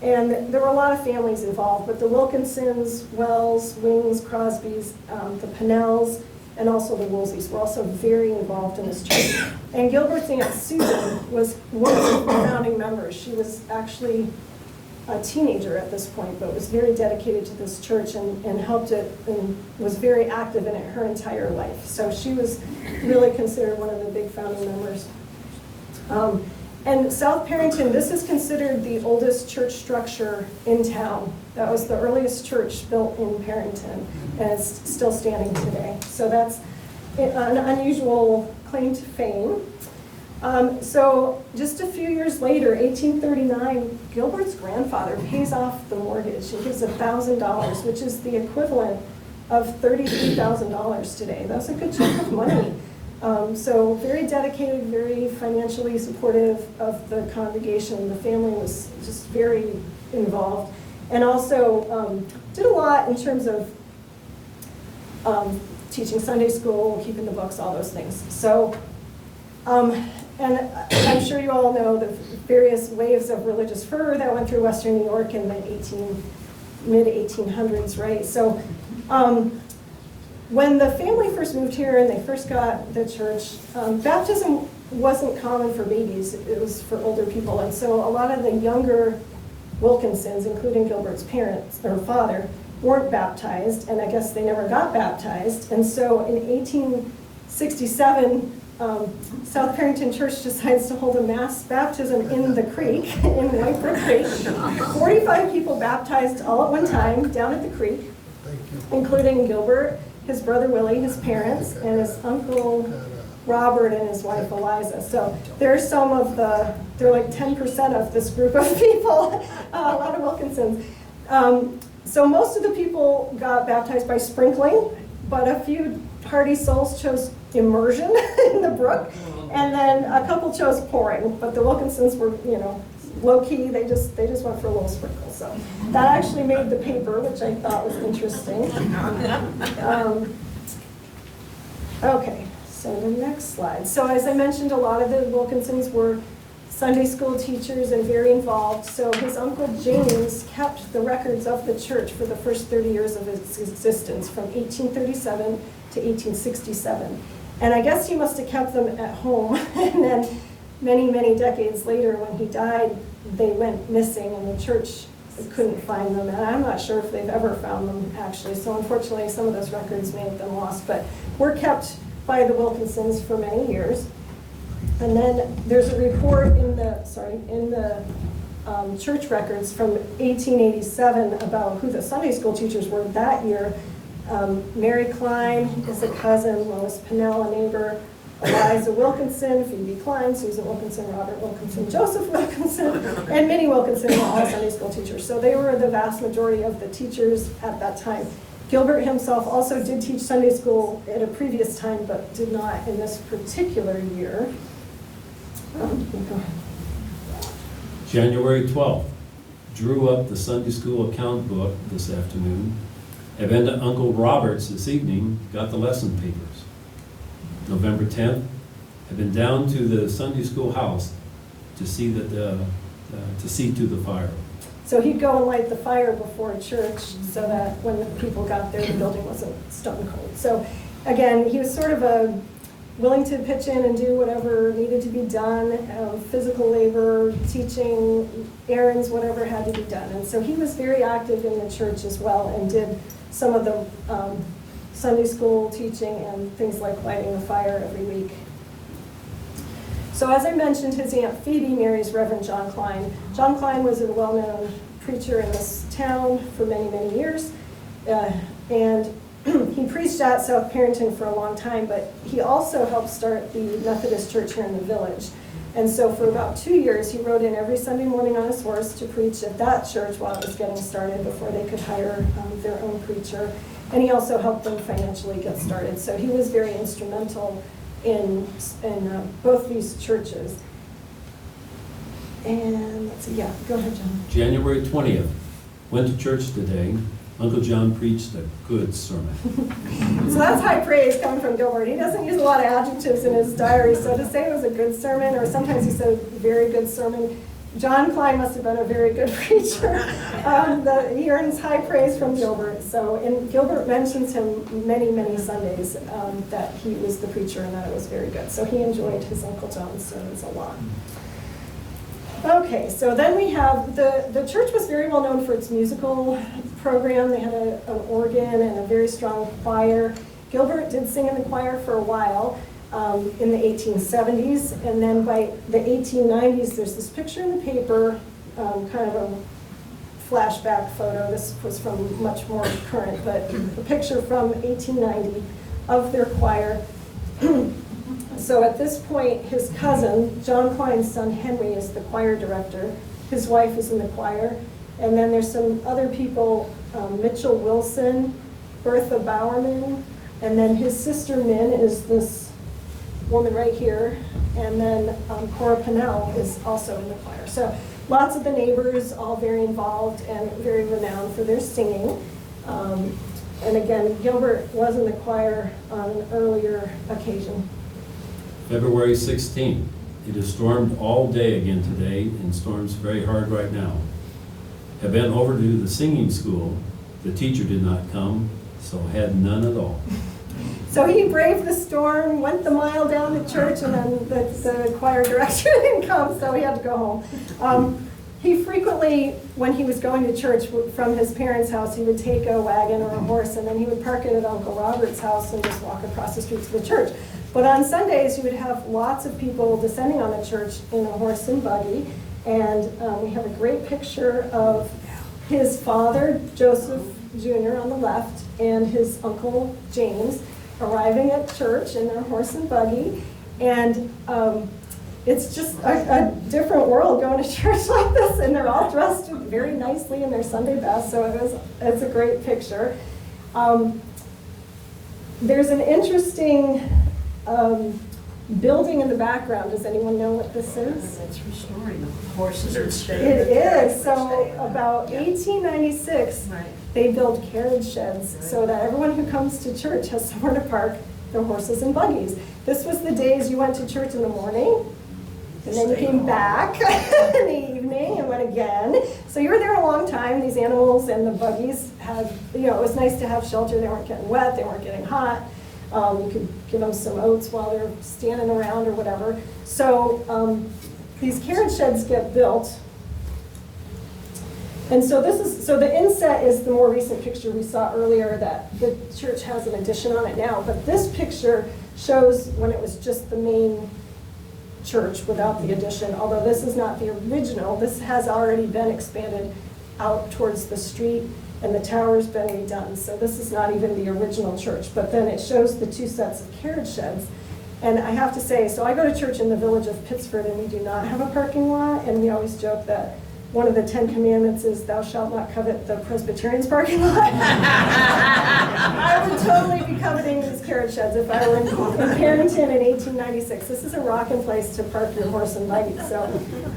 and there were a lot of families involved, but the Wilkinsons, Wells, Wings, Crosbys, the Pennells, and also the Woolseys were also very involved in this church. And Gilbert's aunt Susan was one of the founding members. She was actually a teenager at this point, but was very dedicated to this church and helped it and was very active in it her entire life. So she was really considered one of the big founding members. And South Perinton, this is considered the oldest church structure in town. That was the earliest church built in Perinton, and it's still standing today. So that's an unusual claim to fame. So just a few years later, 1839, Gilbert's grandfather pays off the mortgage. He gives $1,000, which is the equivalent of $33,000 today. That's a good chunk of money. So very dedicated, very financially supportive of the congregation. The family was just very involved, and also did a lot in terms of teaching Sunday school, keeping the books, all those things. So, and I'm sure you all know the various waves of religious fervor that went through Western New York in the mid-1800s, right? So when the family first moved here and they first got the church, baptism wasn't common for babies, it was for older people. And so a lot of the younger Wilkinsons, including Gilbert's parents, or father, weren't baptized, and I guess they never got baptized. And so in 1867, South Perinton Church decides to hold a mass baptism in the creek, in White Brook Creek. 45 people baptized all at one time down at the creek, including Gilbert, his brother Willie, his parents, and his uncle Robert and his wife Eliza. So there's some of they're like 10% of this group of people, a lot of Wilkinsons. So most of the people got baptized by sprinkling, but a few hardy souls chose immersion in the brook, and then a couple chose pouring. But the Wilkinsons were, low key. They just went for a little sprinkle. So that actually made the paper, which I thought was interesting. Okay, so the next slide. So as I mentioned, a lot of the Wilkinsons were Sunday school teachers and very involved. So his uncle James kept the records of the church for the first 30 years of its existence, from 1837 to 1867. And I guess he must have kept them at home. And then many, many decades later, when he died, they went missing and the church couldn't find them. And I'm not sure if they've ever found them, actually. So unfortunately, some of those records may have been lost, but were kept by the Wilkinsons for many years. And then there's a report in the church records from 1887 about who the Sunday school teachers were that year. Mary Klein is a cousin, Lois Pennell, a neighbor, Eliza Wilkinson, Phoebe Klein, Susan Wilkinson, Robert Wilkinson, Joseph Wilkinson, and Minnie Wilkinson were all Sunday school teachers. So they were the vast majority of the teachers at that time. Gilbert himself also did teach Sunday school at a previous time, but did not in this particular year. January 12th, drew up the Sunday school account book this afternoon. Have been to Uncle Robert's this evening, got the lesson papers. November 10th, have been down to the Sunday school house to see to the fire. So he'd go and light the fire before church so that when the people got there, the building wasn't stone cold. So again, he was sort of willing to pitch in and do whatever needed to be done, physical labor, teaching, errands, whatever had to be done. And so he was very active in the church as well and did some of the Sunday school teaching and things like lighting the fire every week. So as I mentioned, his Aunt Phoebe marries Reverend John Klein. John Klein was a well-known preacher in this town for many, many years. And he preached at South Perinton for a long time, but he also helped start the Methodist church here in the village. And so for about 2 years, he rode in every Sunday morning on his horse to preach at that church while it was getting started before they could hire their own preacher. And he also helped them financially get started. So he was very instrumental in both these churches. And let's see, yeah, go ahead, John. January 20th, went to church today. Uncle John preached a good sermon. So that's high praise coming from Gilbert. He doesn't use a lot of adjectives in his diary, so to say it was a good sermon, or sometimes he said very good sermon, John Klein must have been a very good preacher. He earns high praise from Gilbert. So, and Gilbert mentions him many, many Sundays that he was the preacher and that it was very good. So he enjoyed his Uncle John's sermons a lot. Okay, so then we have, the church was very well known for its musical program. They had an organ and a very strong choir. Gilbert did sing in the choir for a while in the 1870s, and then by the 1890s, there's this picture in the paper, kind of a flashback photo. This was from much more current, but a picture from 1890 of their choir. So at this point, his cousin, John Klein's son Henry, is the choir director. His wife is in the choir. And then there's some other people, Mitchell Wilson, Bertha Bowerman, and then his sister Min is this woman right here, and then Cora Pennell is also in the choir. So lots of the neighbors, all very involved and very renowned for their singing. And again, Gilbert was in the choir on an earlier occasion. February 16th. It has stormed all day again today and storms very hard right now. Have been over to the singing school. The teacher did not come, so had none at all. So he braved the storm, went the mile down to church, and then the choir director didn't come, so he had to go home. He frequently, when he was going to church from his parents' house, he would take a wagon or a horse, and then he would park it at Uncle Robert's house and just walk across the street to the church. But on Sundays, you would have lots of people descending on the church in a horse and buggy, and we have a great picture of his father, Joseph Jr. on the left, and his uncle, James, arriving at church in their horse and buggy. And it's just a different world going to church like this, and they're all dressed very nicely in their Sunday best, so it's a great picture. There's an interesting building in the background. Does anyone know what this is? It's restoring the horses and It stables. is. So about 1896, Right. they build carriage sheds so that everyone who comes to church has somewhere to park their horses and buggies. This was the days you went to church in the morning, and then you came back in the evening and went again. So you were there a long time. These animals and the buggies had, it was nice to have shelter. They weren't getting wet, they weren't getting hot. You could give them some oats while they're standing around or whatever. So these carriage sheds get built. And so the inset is the more recent picture we saw earlier that the church has an addition on it now. But this picture shows when it was just the main church without the addition, although this is not the original. This has already been expanded out towards the street, and the tower's been redone. So this is not even the original church, but then it shows the two sets of carriage sheds. And I have to say, so I go to church in the village of Pittsford, and we do not have a parking lot, and we always joke that one of the 10 commandments is thou shalt not covet the Presbyterian's parking lot. I would totally be coveting these carriage sheds if I were in Perinton in 1896. This is a rocking place to park your horse and buggy, so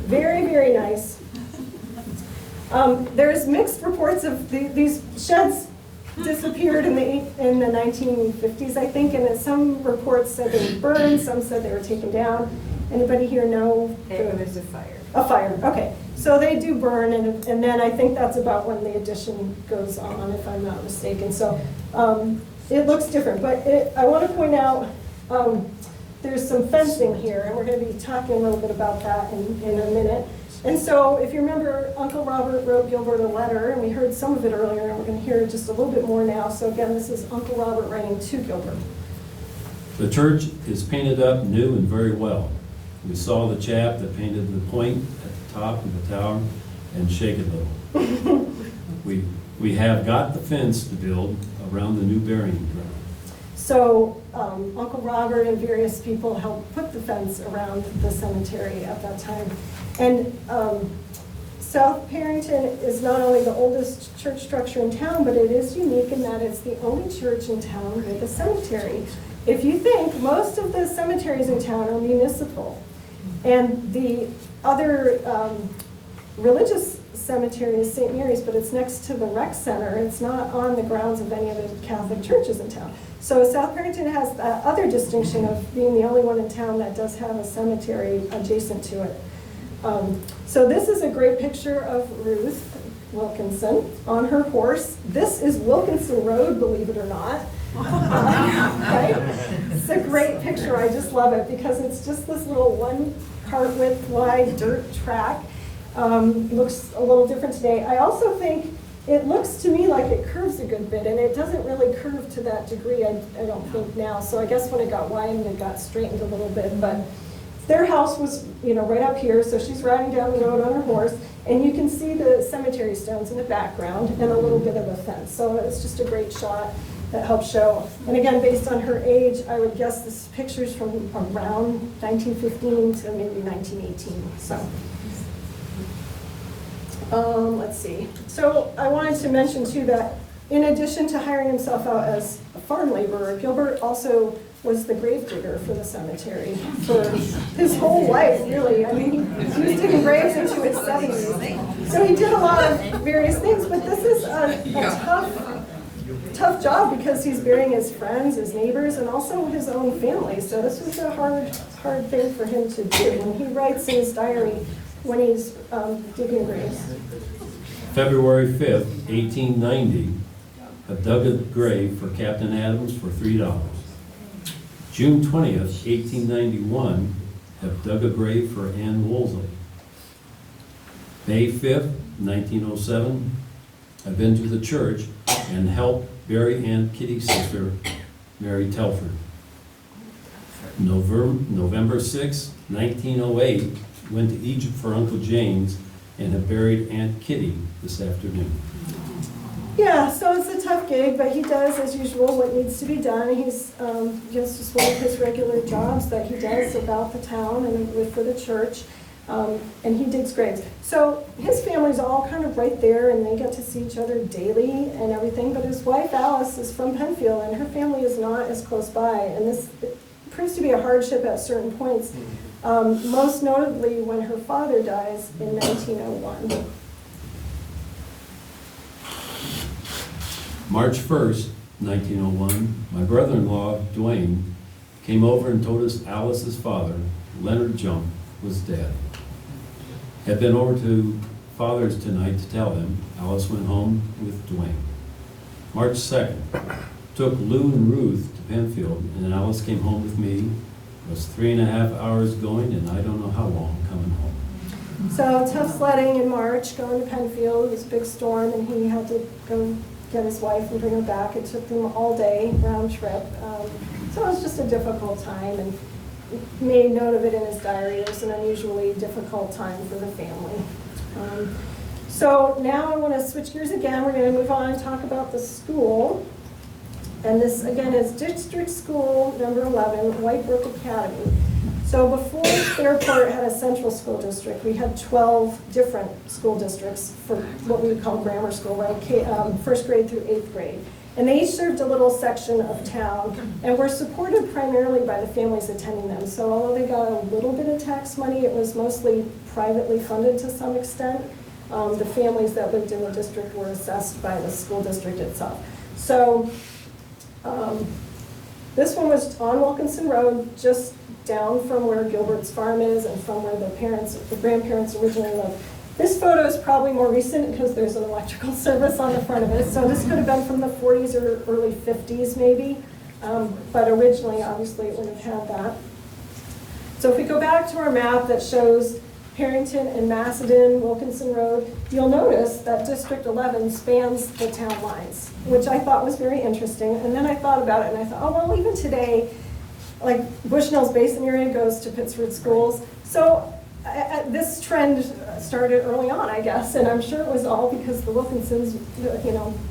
very, very nice. There's mixed reports of these sheds disappeared in the 1950s, I think, and some reports said they were burned, some said they were taken down. Anybody here know? It was a fire. A fire, okay. So they do burn, and then I think that's about when the addition goes on, if I'm not mistaken. So it looks different, but I want to point out there's some fencing here, and we're going to be talking a little bit about that in a minute. And so if you remember, Uncle Robert wrote Gilbert a letter, and we heard some of it earlier, and we're going to hear just a little bit more now. So again, this is Uncle Robert writing to Gilbert. The church is painted up new and very well. We saw the chap that painted the point at the top of the tower and shake it a little. We have got the fence to build around the new burying ground. So Uncle Robert and various people helped put the fence around the cemetery at that time. And South Perinton is not only the oldest church structure in town, but it is unique in that it's the only church in town with a cemetery. If you think, most of the cemeteries in town are municipal. And the other religious cemetery is St. Mary's, but it's next to the rec center. It's not on the grounds of any of the Catholic churches in town. So South Perinton has that other distinction of being the only one in town that does have a cemetery adjacent to it. So this is a great picture of Ruth Wilkinson on her horse. This is Wilkinson Road, believe it or not. Right? It's a great picture. I just love it because it's just this little one cart width wide dirt track. Looks a little different today. I also think it looks to me like it curves a good bit, and it doesn't really curve to that degree, I don't think now. So I guess when it got widened, it got straightened a little bit. But their house was, right up here, so she's riding down the road on her horse, and you can see the cemetery stones in the background and a little bit of a fence. So it's just a great shot that helps show. And again, based on her age, I would guess this picture's from around 1915 to maybe 1918. So. Let's see. So I wanted to mention too that In addition to hiring himself out as a farm laborer, Gilbert also was the grave digger for the cemetery for his whole life, really. I mean, he was digging graves into his 70s. So he did a lot of various things, but this is a tough job because he's burying his friends, his neighbors, and also his own family. So this was a hard thing for him to do. And he writes in his diary when he's digging graves. February 5th, 1890, I dug a grave for Captain Adams for $3. June 20th, 1891, have dug a grave for Ann Woolsey. May 5th, 1907, I've been to the church and helped bury Aunt Kitty's sister, Mary Telford. November 6th, 1908, went to Egypt for Uncle James and have buried Aunt Kitty this afternoon. Yeah, so it's a tough gig, but he does, as usual, what needs to be done. He's just one of his regular jobs that he does about the town and for the church, and he digs graves. So his family's all kind of right there, and they get to see each other daily and everything, but his wife Alice is from Penfield, and her family is not as close by, and this proves to be a hardship at certain points, most notably when her father dies in 1901. March 1st, 1901, my brother-in-law, Dwayne, came over and told us Alice's father, Leonard Jump, was dead. Had been over to Father's tonight to tell him. Alice went home with Dwayne. March 2nd, took Lou and Ruth to Penfield, and Alice came home with me. It was 3.5 hours going, and I don't know how long coming home. So tough sledding in March, going to Penfield. It was a big storm, and he had to go get his wife and bring her back. It took them all day, round trip. So it was just a difficult time, and he made note of it in his diary. It was an unusually difficult time for the family. So now I want to switch gears again. We're going to move on and talk about the school. And this, again, is District School number 11, White Brook Academy. So before Fairport had a central school district, we had 12 different school districts for what we would call grammar school, right? First grade through 8th grade. And they each served a little section of town and were supported primarily by the families attending them. So although they got a little bit of tax money, it was mostly privately funded to some extent. The families that lived in the district were assessed by the school district itself. So this one was on Wilkinson Road, just down from where Gilbert's farm is and from where the grandparents originally lived. This photo is probably more recent because there's an electrical service on the front of it. So this could have been from the 40s or early 50s maybe, but originally obviously it would have had that. So if we go back to our map that shows Perinton and Macedon, Wilkinson Road, you'll notice that District 11 spans the town lines, which I thought was very interesting. And then I thought about it and I thought, oh, well, even today, like Bushnell's Basin area goes to Pittsford schools. So this trend started early on, I guess, and I'm sure it was all because the Wilkinsons,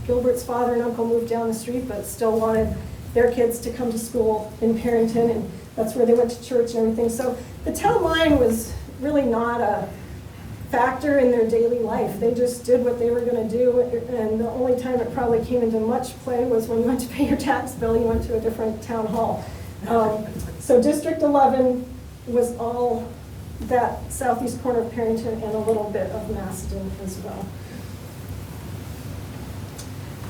Gilbert's father and uncle moved down the street, but still wanted their kids to come to school in Perinton, and that's where they went to church and everything. So the town line was really not a factor in their daily life. They just did what they were going to do, and the only time it probably came into much play was when you went to pay your tax bill, you went to a different town hall. So District 11 was all that southeast corner of Perinton and a little bit of Macedon as well.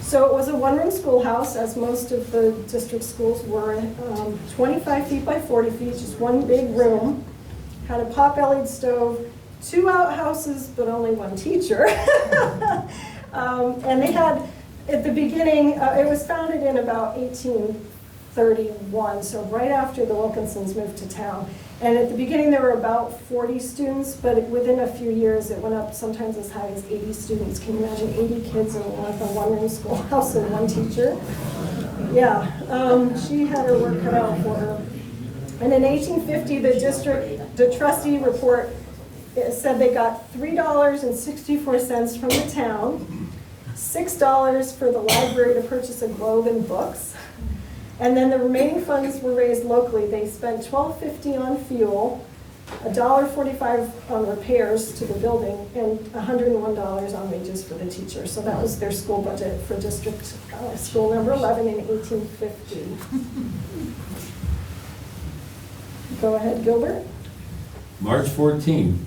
So it was a one-room schoolhouse, as most of the district schools were, 25 feet by 40 feet, just one big room. Had a pot-bellied stove, 2 outhouses, but only 1 teacher. And they had, at the beginning, it was founded in about 1831, so right after the Wilkinsons moved to town. And at the beginning there were about 40 students, but within a few years it went up sometimes as high as 80 students. Can you imagine 80 kids in like a one-room schoolhouse and 1 teacher? Yeah, she had her work cut out for her. And in 1850, the trustee report said they got $3.64 from the town, $6 for the library to purchase a globe and books, and then the remaining funds were raised locally. They spent $12.50 on fuel, $1.45 on repairs to the building, and $101 on wages for the teacher. So that was their school budget for district school number 11 in 1850. Go ahead, Gilbert. March 14th,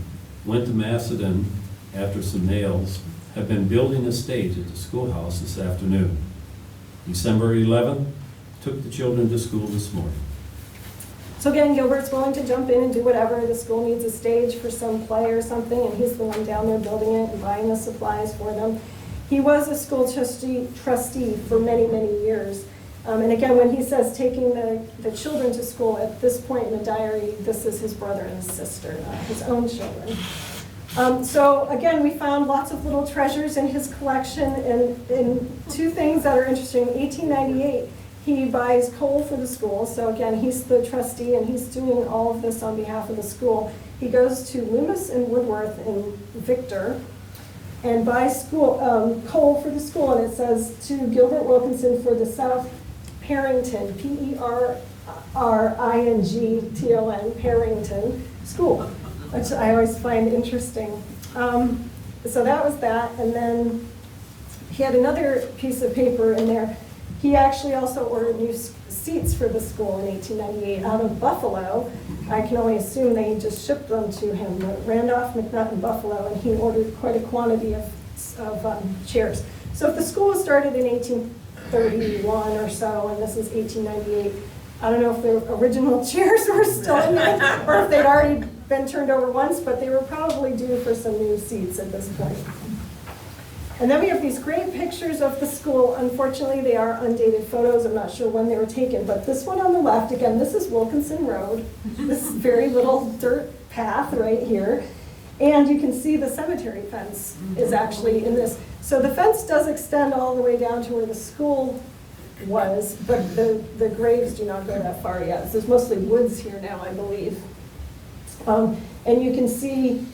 went to Macedon after some nails. Have been building a stage at the schoolhouse this afternoon. December 11th, took the children to school this morning. So again, Gilbert's willing to jump in and do whatever. The school needs a stage for some play or something, and he's the one down there building it and buying the supplies for them. He was a school trustee for many, many years. And again, when he says taking the children to school, at this point in the diary, this is his brother and his sister, not his own children. So again, we found lots of little treasures in his collection, and two things that are interesting. In 1898, he buys coal for the school. So again, he's the trustee, and he's doing all of this on behalf of the school. He goes to Loomis and Woodworth in Victor and buys coal for the school, and it says to Gilbert Wilkinson for the South Perinton, P-E-R-R-I-N-G-T-O-N, Perinton School, which I always find interesting. So that was that, and then he had another piece of paper in there. He actually also ordered new seats for the school in 1898 out of Buffalo. I can only assume they just shipped them to him, but Randolph, McNutt, and Buffalo, and he ordered quite a quantity of chairs. So if the school was started in 1831 or so, and this is 1898, I don't know if the original chairs were still in it, or if they'd already been turned over once, but they were probably due for some new seats at this point. And then we have these great pictures of the school. Unfortunately, they are undated photos. I'm not sure when they were taken, but this one on the left, again, this is Wilkinson Road. This very little dirt path right here. And you can see the cemetery fence is actually in this. So the fence does extend all the way down to where the school was, but the graves do not go that far yet. So there's mostly woods here now, I believe. And you can see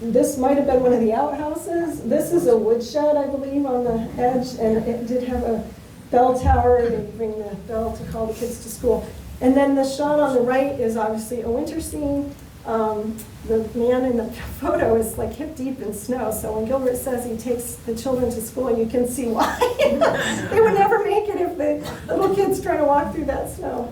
this might have been one of the outhouses. This is a woodshed, I believe, on the edge, and it did have a bell tower. They ring the bell to call the kids to school. And then the shot on the right is obviously a winter scene. The man in the photo is like hip deep in snow, so when Gilbert says he takes the children to school, you can see why. They would never make it if the little kids try to walk through that snow.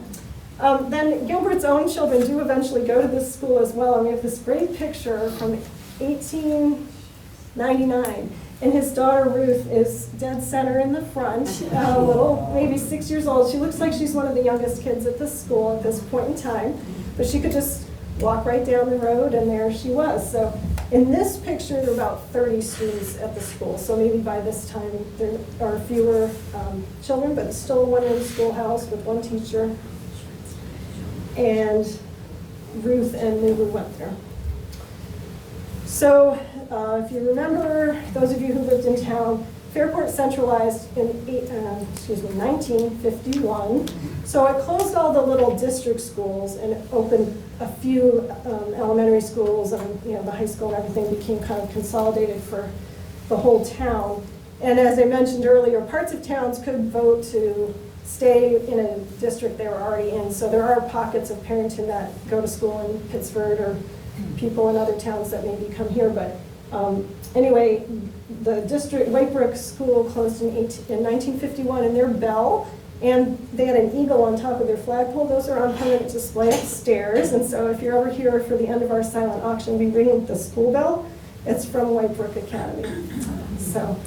Then Gilbert's own children do eventually go to this school as well, and we have this great picture from 1899. And his daughter Ruth is dead center in the front, little, maybe 6 years old. She looks like she's one of the youngest kids at the school at this point in time, but she could just walk right down the road, and there she was. So in this picture, there are about 30 students at the school. So maybe by this time, there are fewer children, but it's still one in the schoolhouse with one teacher. And Ruth and Lulu went there. So if you remember, those of you who lived in town, Fairport centralized in 1951. So it closed all the little district schools and opened a few elementary schools, and the high school and everything became kind of consolidated for the whole town. And as I mentioned earlier, parts of towns could vote to stay in a district they were already in. So there are pockets of Perinton that go to school in Pittsford, or people in other towns that maybe come here. But anyway, the district Whitebrook School closed in 1951, and their bell, and they had an eagle on top of their flagpole. Those are on permanent display upstairs. And so if you're ever here for the end of our silent auction, we ring the school bell. It's from Whitebrook Academy. So,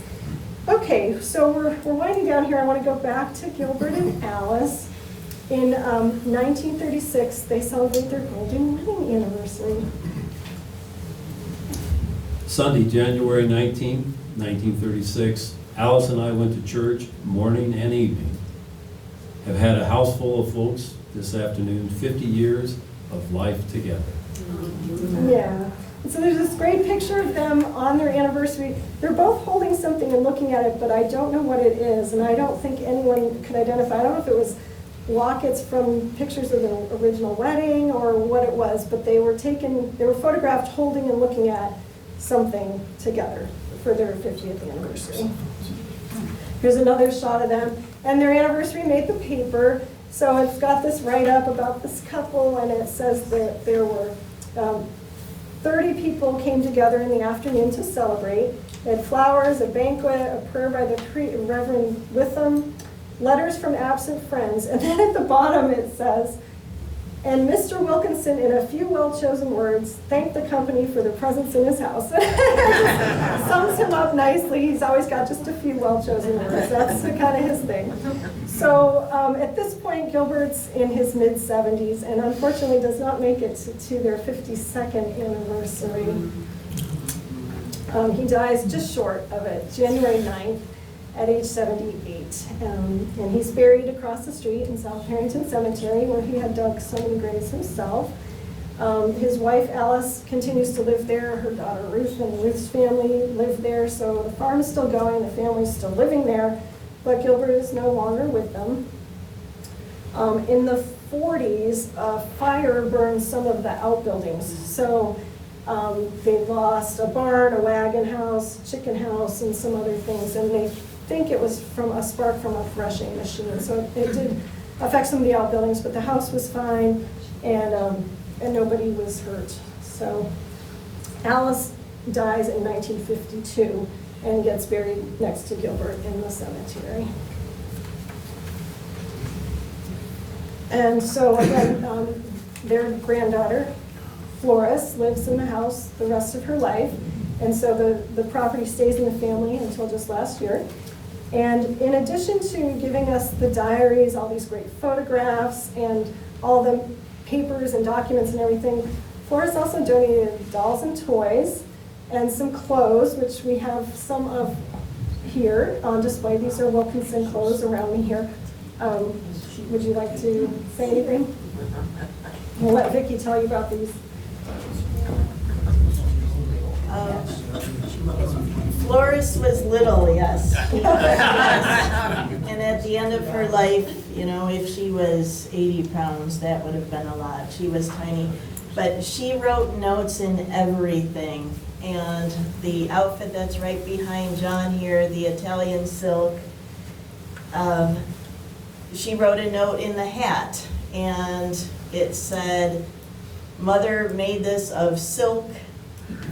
okay, so we're winding down here. I want to go back to Gilbert and Alice. In 1936, they celebrate their golden wedding anniversary. Sunday, January 19th, 1936, Alice and I went to church morning and evening. Have had a house full of folks this afternoon, 50 years of life together. Yeah. And so there's this great picture of them on their anniversary. They're both holding something and looking at it, but I don't know what it is, and I don't think anyone could identify. I don't know if it was lockets from pictures of the original wedding or what it was, but they were photographed holding and looking at something together for their 50th anniversary. Here's another shot of them, and their anniversary made the paper. So it's got this write-up about this couple, and it says that there were 30 people came together in the afternoon to celebrate. They had flowers, a banquet, a prayer by the Reverend Witham, letters from absent friends, and then at the bottom it says, and Mr. Wilkinson, in a few well-chosen words, thanked the company for their presence in his house. Sums him up nicely. He's always got just a few well-chosen words. That's kind of his thing. So at this point, Gilbert's in his mid-70s, and unfortunately does not make it to their 52nd anniversary. He dies just short of it, January 9th. At age 78. And he's buried across the street in South Perinton Cemetery, where he had dug so many graves himself. His wife Alice continues to live there. Her daughter Ruth and Ruth's family live there. So the farm is still going, the family's still living there, but Gilbert is no longer with them. In the 40s, a fire burned some of the outbuildings. So they lost a barn, a wagon house, chicken house, and some other things, and they think it was from a spark from a threshing machine. So it did affect some of the outbuildings, but the house was fine, and nobody was hurt. So Alice dies in 1952 and gets buried next to Gilbert in the cemetery. And so again, their granddaughter, Floris, lives in the house the rest of her life, and so the property stays in the family until just last year. And in addition to giving us the diaries, all these great photographs, and all the papers and documents and everything, Floris also donated dolls and toys and some clothes, which we have some of here on display. These are Wilkinson clothes around me here. Would you like to say anything? We'll let Vicki tell you about these. Floris was little, yes. And at the end of her life, you know, if she was 80 pounds, that would have been a lot. She was tiny. But she wrote notes in everything. And the outfit that's right behind John here, the Italian silk, she wrote a note in the hat. And it said, "Mother made this of silk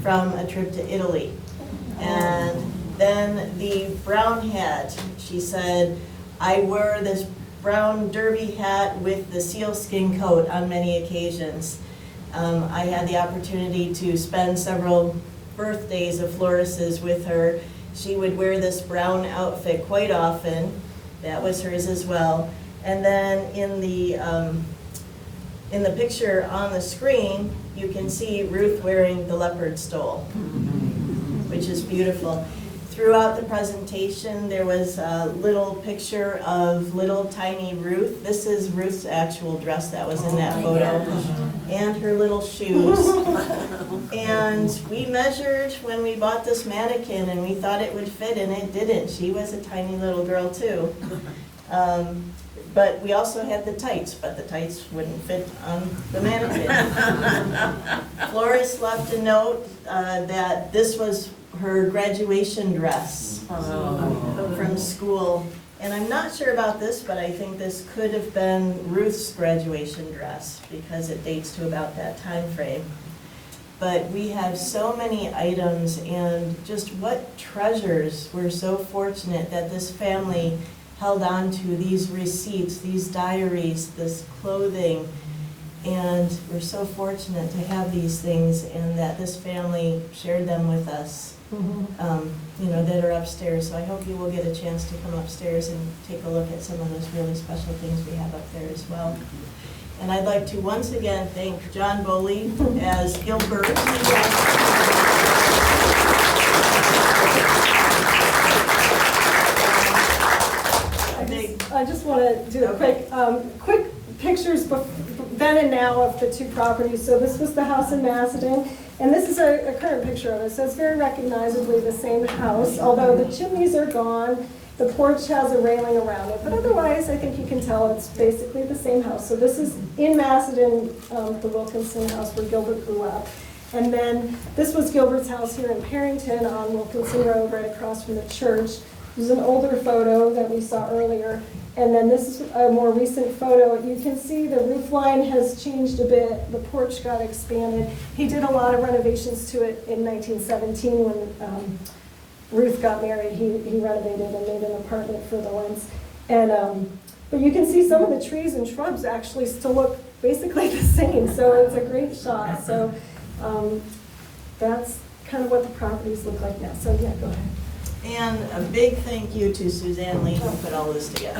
from a trip to Italy." And then the brown hat, she said, "I wore this brown derby hat with the sealskin coat on many occasions." I had the opportunity to spend several birthdays of Floris's with her. She would wear this brown outfit quite often. That was hers as well. And then in the picture on the screen, you can see Ruth wearing the leopard stole, which is beautiful. Throughout the presentation, there was a little picture of little tiny Ruth. This is Ruth's actual dress that was in that photo, and her little shoes. And we measured when we bought this mannequin, and we thought it would fit, and it didn't. She was a tiny little girl too. But we also had the tights, but the tights wouldn't fit on the mannequin. Floris left a note that this was her graduation dress from school. And I'm not sure about this, but I think this could have been Ruth's graduation dress because it dates to about that time frame. But we have so many items, and just what treasures. We're so fortunate that this family held on to these receipts, these diaries, this clothing, and we're so fortunate to have these things, and that this family shared them with us, you know, that are upstairs. So I hope you will get a chance to come upstairs and take a look at some of those really special things we have up there as well. And I'd like to once again thank John Bowley as Gilbert. I just want to do a quick pictures then and now of the two properties. So this was the house in Macedon, and this is a current picture of it. So it's very recognizably the same house, although the chimneys are gone. The porch has a railing around it, but otherwise I think you can tell it's basically the same house. So this is in Macedon, the Wilkinson house where Gilbert grew up. And then this was Gilbert's house here in Perinton on Wilkinson Road, right across from the church. This is an older photo that we saw earlier. And then this is a more recent photo. You can see the roof line has changed a bit. The porch got expanded. He did a lot of renovations to it in 1917 when Ruth got married. He renovated and made an apartment for the Lents. And but you can see some of the trees and shrubs actually still look basically the same. So it's a great shot. So that's kind of what the properties look like now. So yeah, go ahead. And a big thank you to Suzanne Lee who put all this together.